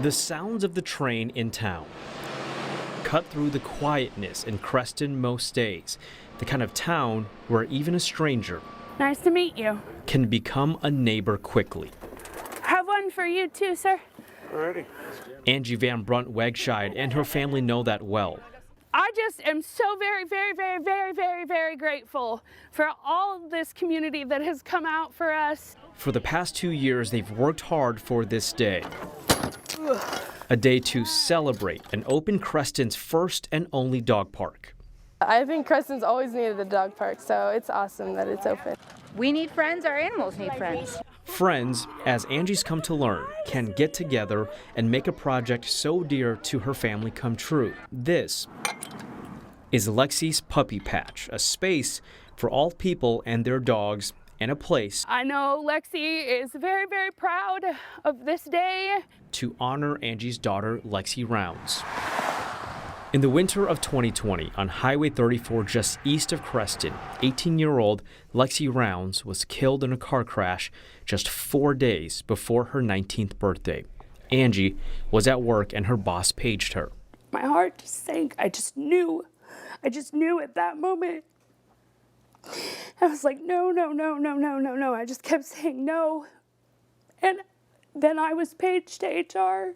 The sounds of the train in town cut through the quietness in Creston most days, the kind of town where even a stranger Nice to meet you. can become a neighbor quickly. Have one for you too, sir. Alrighty. Angie Van Brunt-Wegscheid and her family know that well. I just am so very grateful for all this community that has come out for us. For the past 2 years, they've worked hard for this day. A day to celebrate and open Creston's first and only dog park. I think Creston's always needed a dog park, so it's awesome that it's open. We need friends, our animals need friends. Friends, as Angie's come to learn, can get together and make a project so dear to her family come true. This is Lexi's Puppy Patch, a space for all people and their dogs, and a place I know Lexi is very proud of this day. to honor Angie's daughter, Lexi Rounds. In the winter of 2020, on Highway 34 just east of Creston, 18-year-old Lexi Rounds was killed in a car crash just 4 days before her 19th birthday. Angie was at work and her boss paged her. My heart just sank. I just knew at that moment. I was like, no. I just kept saying no. And then I was paged to HR.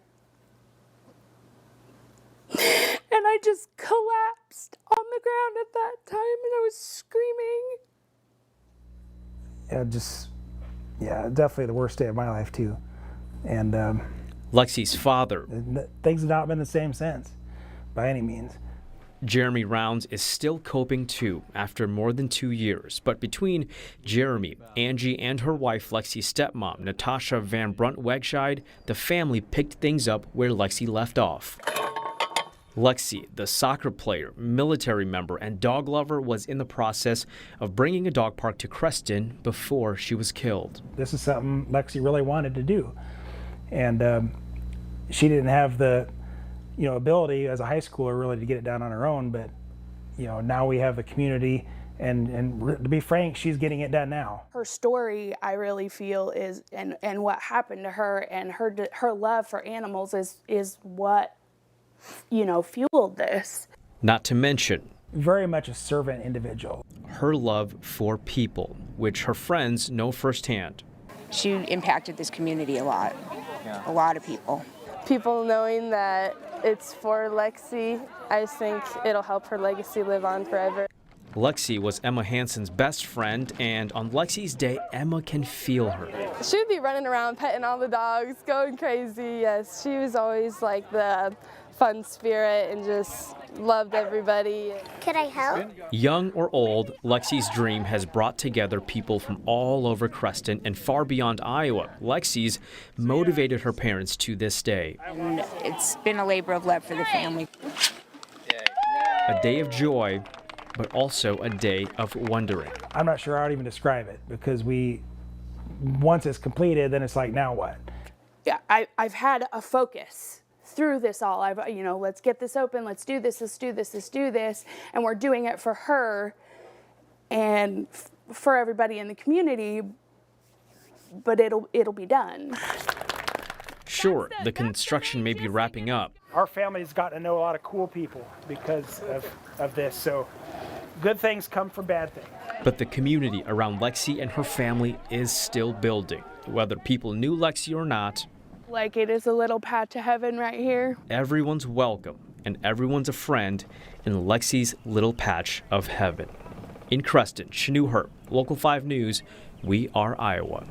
And I just collapsed on the ground at that time and I was screaming. Definitely the worst day of my life too. And Lexi's father, things have not been the same since, by any means. Jeremy Rounds, is still coping too after more than 2 years. But between Jeremy, Angie, and her wife, Lexi's stepmom, Natasha Van Brunt-Wegscheid, the family picked things up where Lexi left off. Lexi, the soccer player, military member, and dog lover, was in the process of bringing a dog park to Creston before she was killed. This is something Lexi really wanted to do. And she didn't have the ability as a high schooler really to get it done on her own, but now we have the community, and to be frank, she's getting it done now. Her story, I really feel, is and what happened to her and her love for animals is what fueled this. Not to mention Very much a servant individual. her love for people, which her friends know firsthand. She impacted this community a lot. A lot of people. People knowing that it's for Lexi, I just think it'll help her legacy live on forever. Lexi was Emma Hansen's best friend, and on Lexi's day, Emma can feel her. She would be running around petting all the dogs, going crazy. Yes, she was always like the fun spirit and just loved everybody. Could I help? Young or old, Lexi's dream has brought together people from all over Creston and far beyond Iowa. Lexi's motivated her parents to this day. And it's been a labor of love for the family. A day of joy, but also a day of wondering. I'm not sure how to even describe it, because once it's completed, then it's like, now what? Yeah, I've had a focus through this all. Let's get this open, let's do this, and we're doing it for her and for everybody in the community, but it'll be done. Sure, the construction may be wrapping up. Our family's gotten to know a lot of cool people because of this, so good things come from bad things. But the community around Lexi and her family is still building. Whether people knew Lexi or not, Like it is a little patch of heaven right here. everyone's welcome and everyone's a friend in Lexi's little patch of heaven. In Creston, Chenue, Local 5 News, we are Iowa.